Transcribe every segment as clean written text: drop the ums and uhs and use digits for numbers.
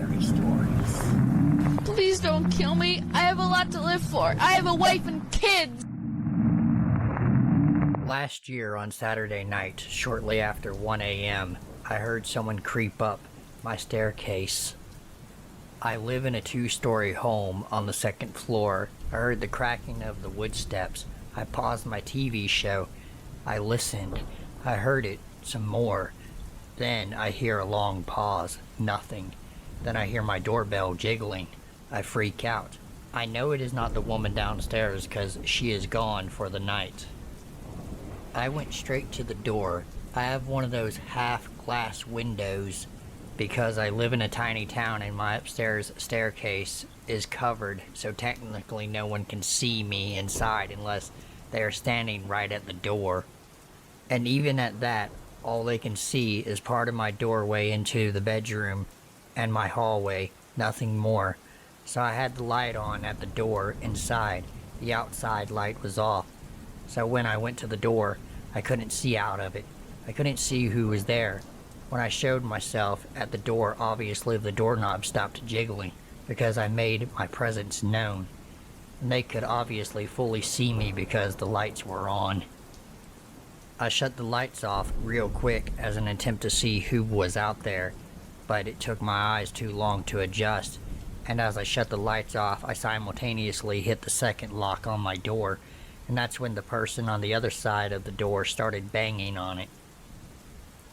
scary stories. Please don't kill me. I have a lot to live for. I have a wife and kids. Last year on Saturday night, shortly after 1 a.m., I heard someone creep up my staircase. I live in a 2-story home on the 2nd floor. I heard the cracking of the wood steps. I paused my TV show. I listened. I heard it some more. Then I hear a long pause. Nothing. Then I hear my doorbell jiggling. I freak out. I know it is not the woman downstairs because she is gone for the night. I went straight to the door. I have one of those half-glass windows because I live in a tiny town and my upstairs staircase is covered, so technically no one can see me inside unless they are standing right at the door. And even at that, all they can see is part of my doorway into the bedroom and my hallway, nothing more. So I had the light on at the door inside. The outside light was off. So when I went to the door, I couldn't see out of it. I couldn't see who was there. When I showed myself at the door, obviously the doorknob stopped jiggling because I made my presence known. And they could obviously fully see me because the lights were on. I shut the lights off real quick as an attempt to see who was out there, but it took my eyes too long to adjust. And as I shut the lights off, I simultaneously hit the second lock on my door. And that's when the person on the other side of the door started banging on it.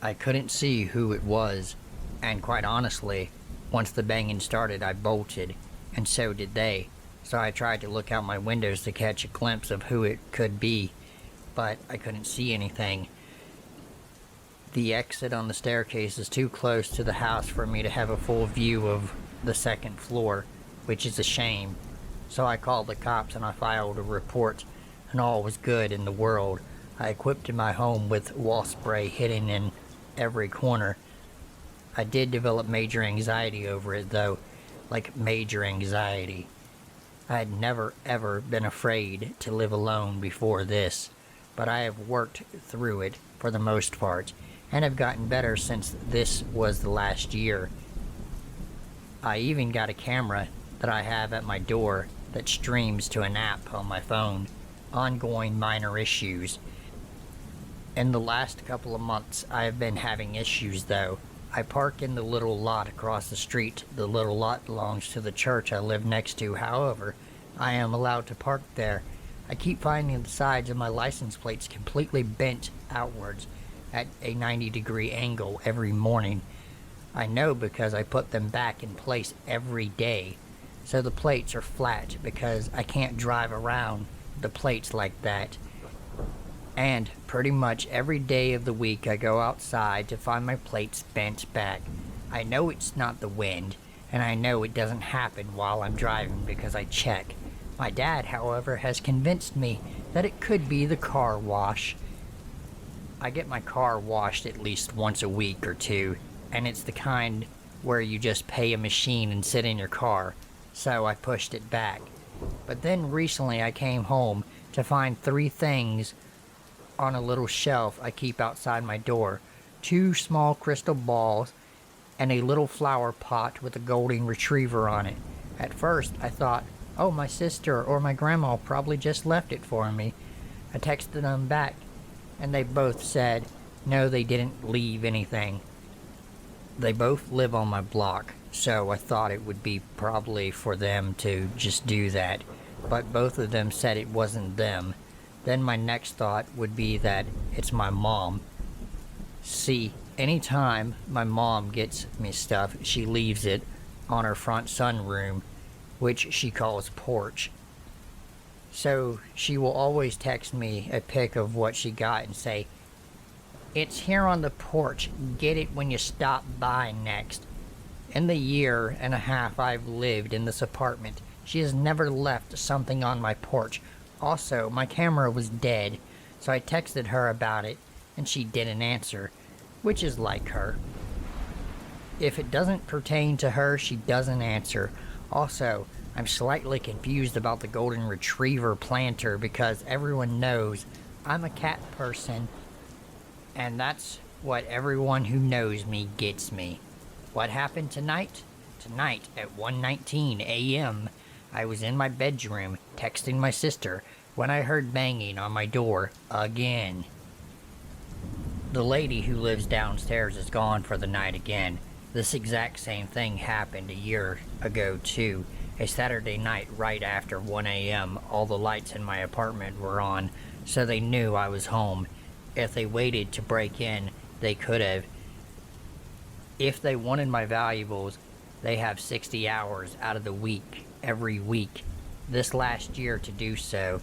I couldn't see who it was, and quite honestly, once the banging started, I bolted, and so did they. So I tried to look out my windows to catch a glimpse of who it could be, but I couldn't see anything. The exit on the staircase is too close to the house for me to have a full view of the 2nd floor, which is a shame. So I called the cops and I filed a report. And all was good in the world. I equipped my home with wall spray hidden in every corner. I did develop major anxiety over it though, like major anxiety. I had never ever been afraid to live alone before this, but I have worked through it for the most part, and have gotten better since this was the last year. I even got a camera that I have at my door that streams to an app on my phone. Ongoing minor issues. In the last couple of months, I have been having issues though. I park in the little lot across the street. The little lot belongs to the church I live next to. However, I am allowed to park there. I keep finding the sides of my license plates completely bent outwards at a 90-degree angle every morning. I know because I put them back in place every day. So the plates are flat because I can't drive around the plates like that. And pretty much every day of the week I go outside to find my plates bent back. I know it's not the wind, and I know it doesn't happen while I'm driving because I check. My dad, however, has convinced me that it could be the car wash. I get my car washed at least once a week or two, and it's the kind where you just pay a machine and sit in your car, so I pushed it back. But then recently I came home to find 3 things on a little shelf I keep outside my door. 2 small crystal balls and a little flower pot with a golden retriever on it. At first I thought, oh, my sister or my grandma probably just left it for me. I texted them back and they both said, no, they didn't leave anything. They both live on my block. So I thought it would be probably for them to just do that, but both of them said it wasn't them. Then my next thought would be that it's my mom. See, anytime my mom gets me stuff, she leaves it on her front sunroom, which she calls porch. So she will always text me a pic of what she got and say, it's here on the porch, get it when you stop by next. In the year and a half I've lived in this apartment, she has never left something on my porch. Also, my camera was dead, so I texted her about it, and she didn't answer, which is like her. If it doesn't pertain to her, she doesn't answer. Also, I'm slightly confused about the golden retriever planter because everyone knows I'm a cat person, and that's what everyone who knows me gets me. What happened tonight? Tonight at 1:19 a.m., I was in my bedroom texting my sister when I heard banging on my door again. The lady who lives downstairs is gone for the night again. This exact same thing happened a year ago too. A Saturday night right after 1 a.m., all the lights in my apartment were on, so they knew I was home. If they waited to break in, they could have. If they wanted my valuables, they have 60 hours out of the week, every week, this last year to do so.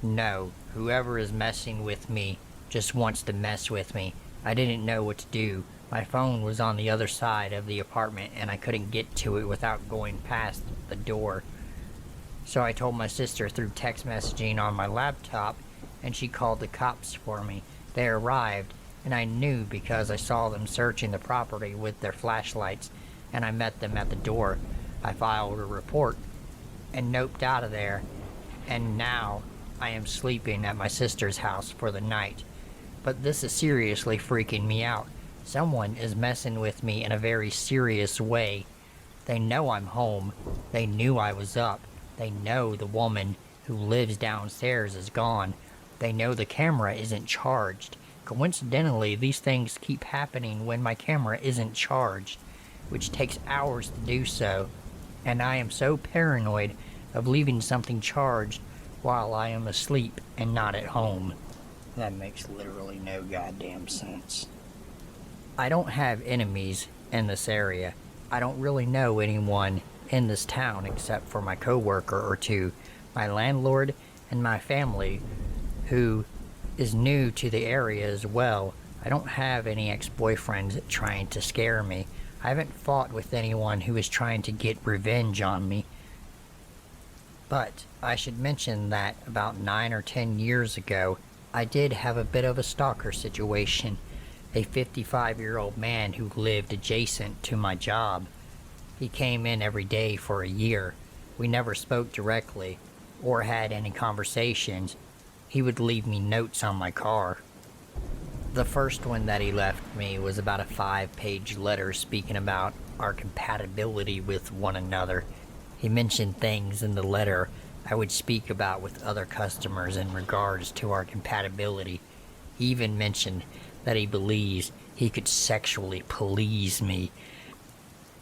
No, whoever is messing with me just wants to mess with me. I didn't know what to do. My phone was on the other side of the apartment and I couldn't get to it without going past the door. So I told my sister through text messaging on my laptop and she called the cops for me. They arrived and I knew because I saw them searching the property with their flashlights and I met them at the door. I filed a report and noped out of there, and now I am sleeping at my sister's house for the night. But this is seriously freaking me out. Someone is messing with me in a very serious way. They know I'm home. They knew I was up. They know the woman who lives downstairs is gone. They know the camera isn't charged. Coincidentally, these things keep happening when my camera isn't charged, which takes hours to do so, and I am so paranoid of leaving something charged while I am asleep and not at home. That makes literally no goddamn sense. I don't have enemies in this area. I don't really know anyone in this town except for my coworker or two, my landlord, and my family, who is new to the area as well. I don't have any ex-boyfriends trying to scare me. I haven't fought with anyone who is trying to get revenge on me. But I should mention that about 9 or 10 years ago, I did have a bit of a stalker situation. A 55-year-old man who lived adjacent to my job. He came in every day for a year. We never spoke directly or had any conversations. He would leave me notes on my car. The first one that he left me was about a 5-page letter speaking about our compatibility with one another. He mentioned things in the letter I would speak about with other customers in regards to our compatibility. He even mentioned that he believes he could sexually please me.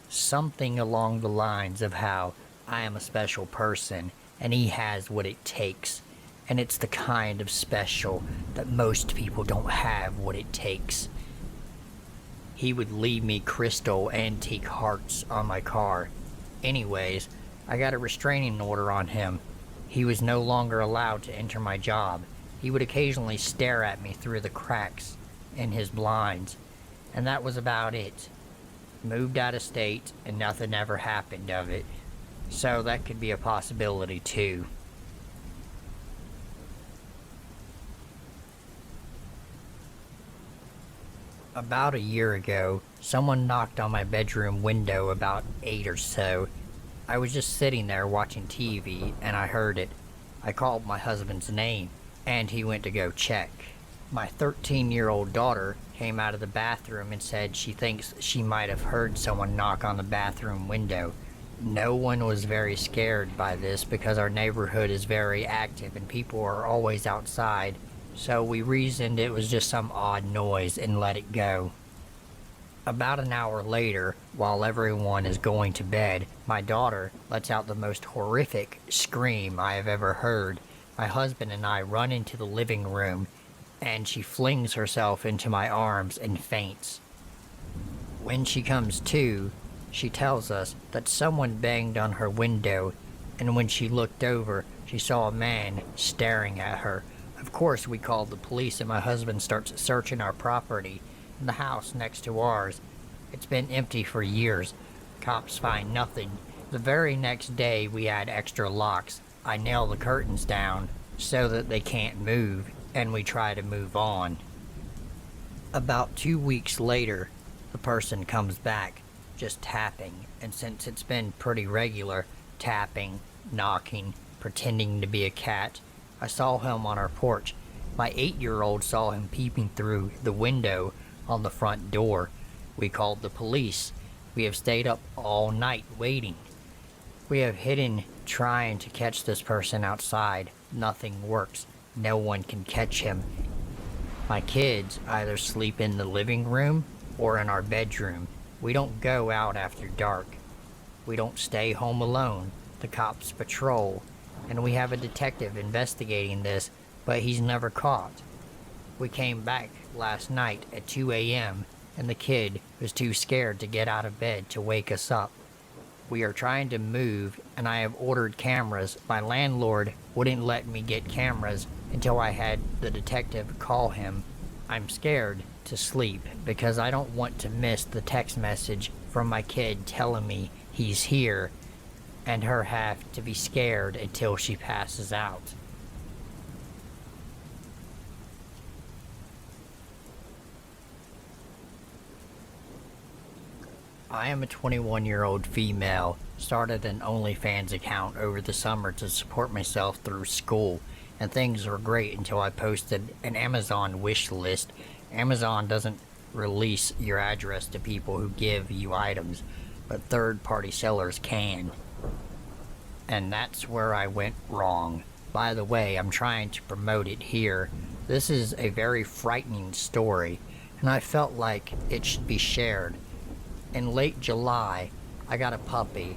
Something along the lines of how I am a special person and he has what it takes. And it's the kind of special that most people don't have what it takes. He would leave me crystal antique hearts on my car. Anyways, I got a restraining order on him. He was no longer allowed to enter my job. He would occasionally stare at me through the cracks in his blinds, and that was about it. Moved out of state, and nothing ever happened of it. So that could be a possibility too. About a year ago, someone knocked on my bedroom window about 8 or so. I was just sitting there watching TV and I heard it. I called my husband's name and he went to go check. My 13-year-old daughter came out of the bathroom and said she thinks she might have heard someone knock on the bathroom window. No one was very scared by this because our neighborhood is very active and people are always outside. So we reasoned it was just some odd noise and let it go. About an hour later, while everyone is going to bed, my daughter lets out the most horrific scream I have ever heard. My husband and I run into the living room, and she flings herself into my arms and faints. When she comes to, she tells us that someone banged on her window, and when she looked over, she saw a man staring at her. Of course, we called the police and my husband starts searching our property in the house next to ours. It's been empty for years. Cops find nothing. The very next day, we add extra locks. I nail the curtains down so that they can't move, and we try to move on. About 2 weeks later, the person comes back, just tapping, and since it's been pretty regular, tapping, knocking, pretending to be a cat, I saw him on our porch. My 8-year-old saw him peeping through the window on the front door. We called the police, We have stayed up all night waiting. We have hidden trying to catch this person outside. Nothing works. No one can catch him. My kids either sleep in the living room or in our bedroom. We don't go out after dark. We don't stay home alone. The cops patrol, and we have a detective investigating this, but he's never caught. We came back last night at 2 a.m., and the kid was too scared to get out of bed to wake us up. We are trying to move, and I have ordered cameras. My landlord wouldn't let me get cameras until I had the detective call him. I'm scared to sleep because I don't want to miss the text message from my kid telling me he's here, and her have to be scared until she passes out. I am a 21-year-old female, started an OnlyFans account over the summer to support myself through school, and things were great until I posted an Amazon wish list. Amazon doesn't release your address to people who give you items, but third-party sellers can. And that's where I went wrong. By the way, I'm trying to promote it here. This is a very frightening story, and I felt like it should be shared. In late July, I got a puppy.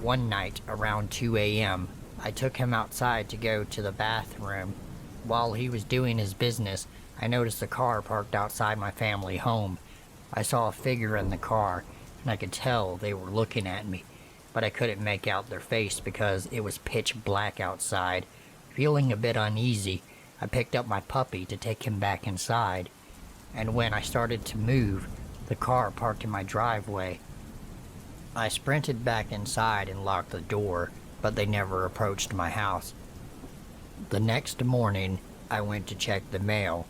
One night around 2 a.m., I took him outside to go to the bathroom. While he was doing his business, I noticed a car parked outside my family home. I saw a figure in the car, and I could tell they were looking at me, but I couldn't make out their face because it was pitch black outside. Feeling a bit uneasy, I picked up my puppy to take him back inside, and when I started to move, the car parked in my driveway. I sprinted back inside and locked the door, but they never approached my house. The next morning, I went to check the mail.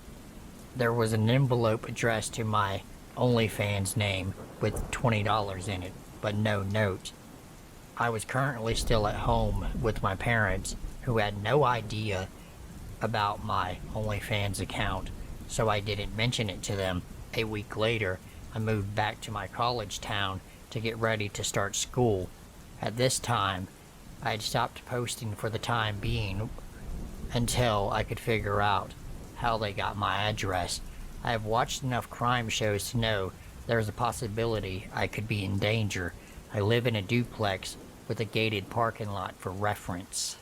There was an envelope addressed to my OnlyFans name with $20 in it, but no note. I was currently still at home with my parents, who had no idea about my OnlyFans account, so I didn't mention it to them. A week later, I moved back to my college town to get ready to start school. At this time, I had stopped posting for the time being until I could figure out how they got my address. I have watched enough crime shows to know there's a possibility I could be in danger. I live in a duplex with a gated parking lot for reference.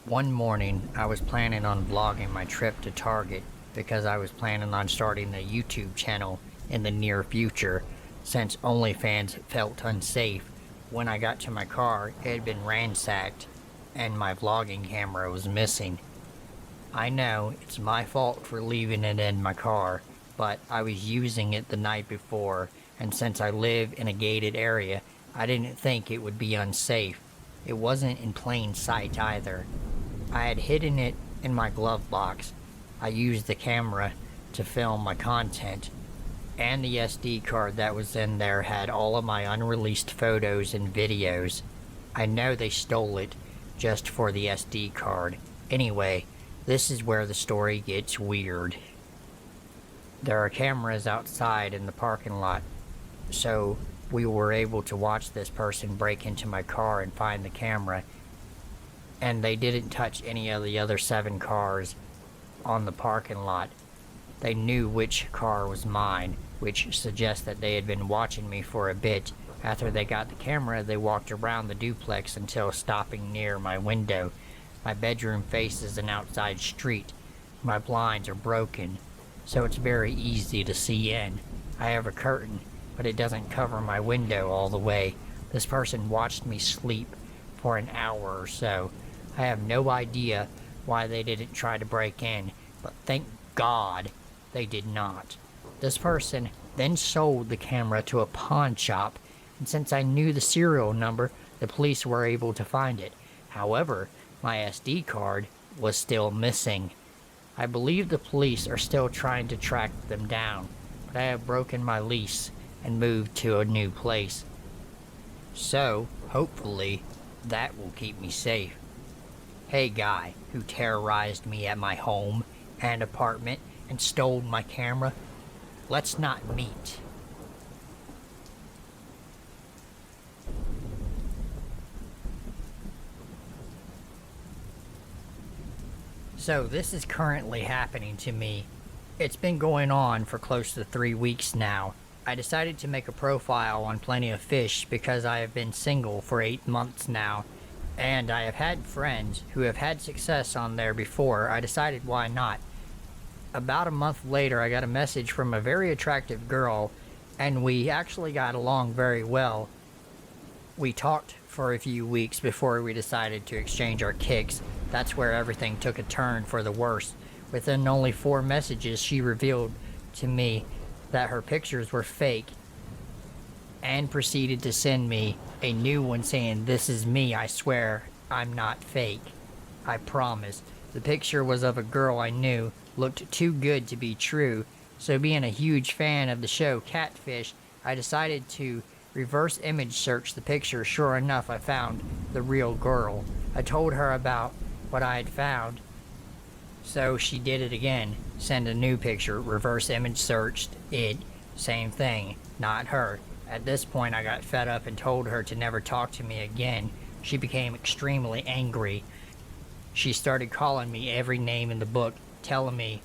One morning, I was planning on vlogging my trip to Target because I was planning on starting a YouTube channel in the near future, since OnlyFans felt unsafe. When I got to my car, it had been ransacked, and my vlogging camera was missing. I know it's my fault for leaving it in my car, but I was using it the night before, and since I live in a gated area, I didn't think it would be unsafe. It wasn't in plain sight either. I had hidden it in my glove box. I used the camera to film my content, and the SD card that was in there had all of my unreleased photos and videos. I know they stole it just for the SD card. Anyway, this is where the story gets weird. There are cameras outside in the parking lot, so we were able to watch this person break into my car and find the camera, and they didn't touch any of the other 7 cars on the parking lot. They knew which car was mine, which suggests that they had been watching me for a bit. After they got the camera, they walked around the duplex until stopping near my window. My bedroom faces an outside street. My blinds are broken, so it's very easy to see in. I have a curtain, but it doesn't cover my window all the way. This person watched me sleep for an hour or so. I have no idea why they didn't try to break in, but thank God they did not. This person then sold the camera to a pawn shop, and since I knew the serial number, the police were able to find it. However, my SD card was still missing. I believe the police are still trying to track them down, but I have broken my lease and moved to a new place. So, hopefully, that will keep me safe. Hey guy who terrorized me at my home and apartment and stole my camera, let's not meet. So this is currently happening to me. It's been going on for close to 3 weeks now. I decided to make a profile on Plenty of Fish because I have been single for 8 months now, and I have had friends who have had success on there before. I decided why not. About a month later, I got a message from a very attractive girl, and we actually got along very well. We talked for a few weeks before we decided to exchange our kicks. That's where everything took a turn for the worse. Within only 4 messages, she revealed to me that her pictures were fake and proceeded to send me a new one saying, "This is me, I swear I'm not fake. I promise." The picture was of a girl I knew, looked too good to be true, so being a huge fan of the show Catfish, I decided to reverse image search the picture. Sure enough, I found the real girl. I told her about what I had found, so she did it again. Send a new picture, reverse image searched it, same thing, not her. At this point, I got fed up and told her to never talk to me again. She became extremely angry. She started calling me every name in the book, telling me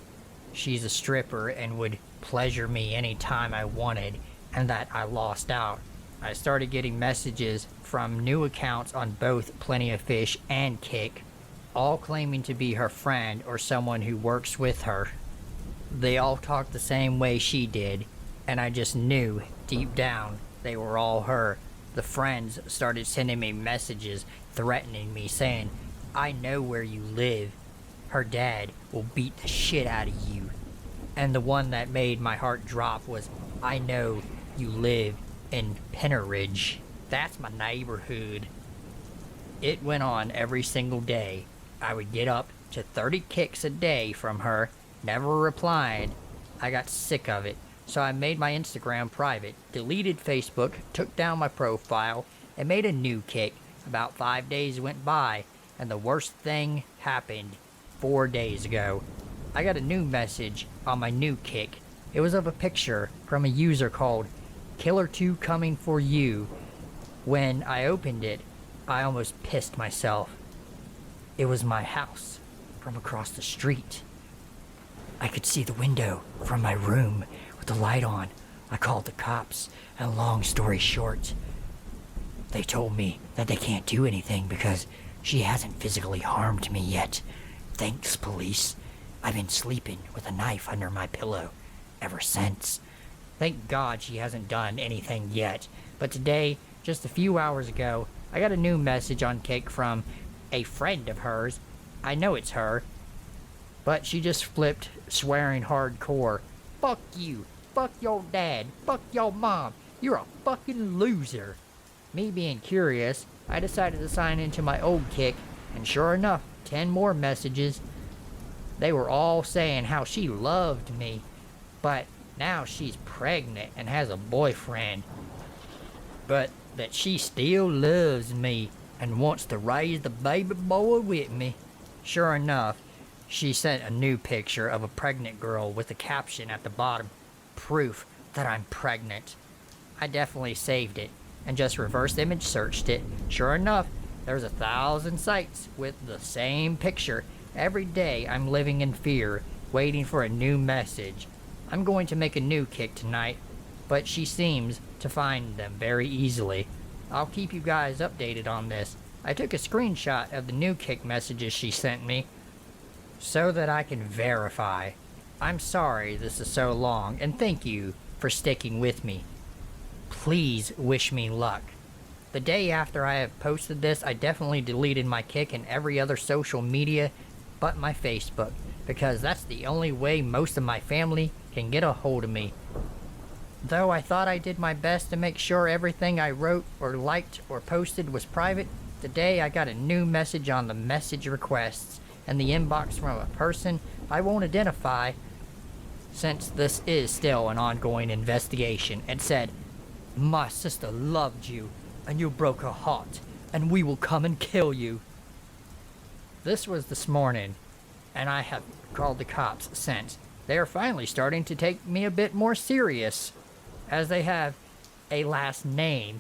she's a stripper and would pleasure me any time I wanted, and that I lost out. I started getting messages from new accounts on both Plenty of Fish and Kick, all claiming to be her friend or someone who works with her. They all talked the same way she did, and I just knew deep down they were all her. The friends started sending me messages threatening me, saying, "I know where you live. Her dad will beat the shit out of you." And the one that made my heart drop was, "I know you live in Penneridge. That's my neighborhood." It went on every single day. I would get up to 30 kicks a day from her, never replied. I got sick of it, so I made my Instagram private, deleted Facebook, took down my profile, and made a new kick. About 5 days went by, and the worst thing happened 4 days ago. I got a new message on my new kick. It was of a picture from a user called Killer2 Coming For You. When I opened it, I almost pissed myself. It was my house from across the street. I could see the window from my room with the light on. I called the cops, and long story short, they told me that they can't do anything because she hasn't physically harmed me yet. Thanks, police. I've been sleeping with a knife under my pillow ever since. Thank God she hasn't done anything yet. But today, just a few hours ago, I got a new message on Kick from a friend of hers. I know it's her, but she just flipped, swearing hardcore. "Fuck you. Fuck your dad. Fuck your mom. You're a fucking loser." Me being curious, I decided to sign into my old Kick, and sure enough, 10 more messages. They were all saying how she loved me, but now she's pregnant and has a boyfriend. But that she still loves me and wants to raise the baby boy with me. Sure enough, she sent a new picture of a pregnant girl with a caption at the bottom, "Proof that I'm pregnant." I definitely saved it and just reverse image searched it. Sure enough, there's 1,000 sites with the same picture. Every day I'm living in fear, waiting for a new message. I'm going to make a new Kick tonight, but she seems to find them very easily. I'll keep you guys updated on this. I took a screenshot of the new Kick messages she sent me so that I can verify. I'm sorry this is so long, and thank you for sticking with me. Please wish me luck. The day after I have posted this, I definitely deleted my Kick and every other social media but my Facebook, because that's the only way most of my family can get a hold of me. Though I thought I did my best to make sure everything I wrote or liked or posted was private, today I got a new message on the message requests and the inbox from a person I won't identify since this is still an ongoing investigation. It said, "My sister loved you and you broke her heart, and we will come and kill you." This was this morning, and I have called the cops since. They are finally starting to take me a bit more serious, as they have a last name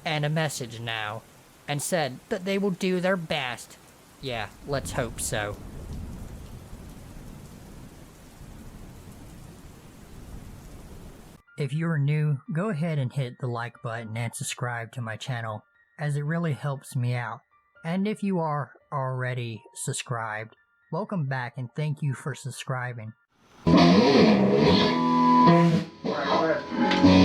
and a message now, and said that they will do their best. Yeah, let's hope so. If you're new, go ahead and hit the like button and subscribe to my channel, as it really helps me out. And if you are already subscribed, welcome back and thank you for subscribing. Right.